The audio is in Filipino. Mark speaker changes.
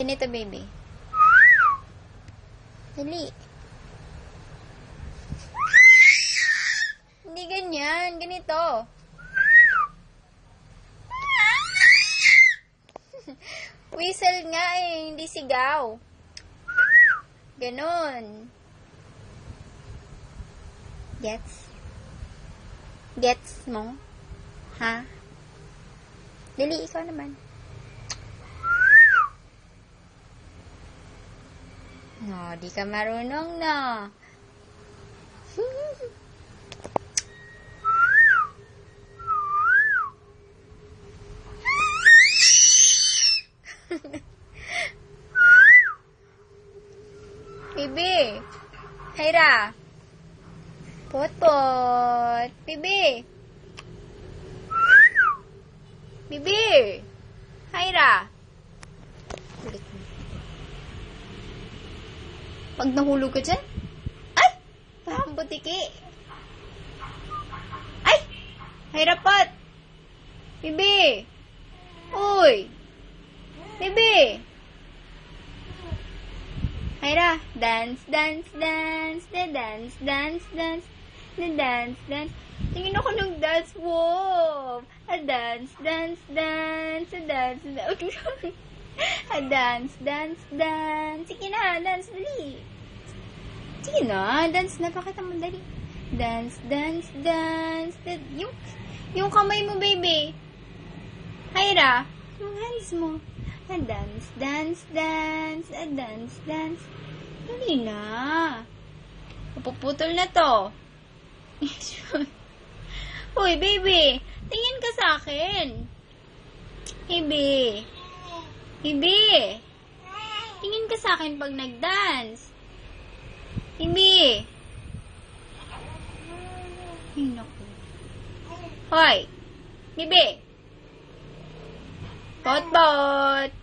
Speaker 1: Ganito, baby. Dali. Hindi ganyan. Ganito. Whistle nga eh. Hindi sigaw. Ganon. Gets? Gets mo? Ha? Dali, ikaw naman. No, di ka marunong na. Bibi. Hyra. Pot-pot. Bibi. Bibi. Hyra. Kulit mo. Pag nahulog ka dyan, ay! Parang butiki. Ay! Hyra, pot. Bibi. Uy. Bibi. Hyra, dance, dance, dance, the dance, dance, dance, the dance, dance. Tingin ako ng dance, wow! A dance, dance, dance, a dance, dance. A dance, dance, dance. Sige na, dance, dali. Sige na, dance na, pakita mo, dali. Dance, dance, dance. Yung kamay mo, baby. Hyra, yung hands mo. A dance, dance, dance. A dance, dance. Dali na. Puputol na to. Uy, baby. Tingin ka sa akin. Baby. Baby. Tingin ka sa akin pag nag-dance. Baby. Ay, naku. Hoy. Baby. Bot-bot.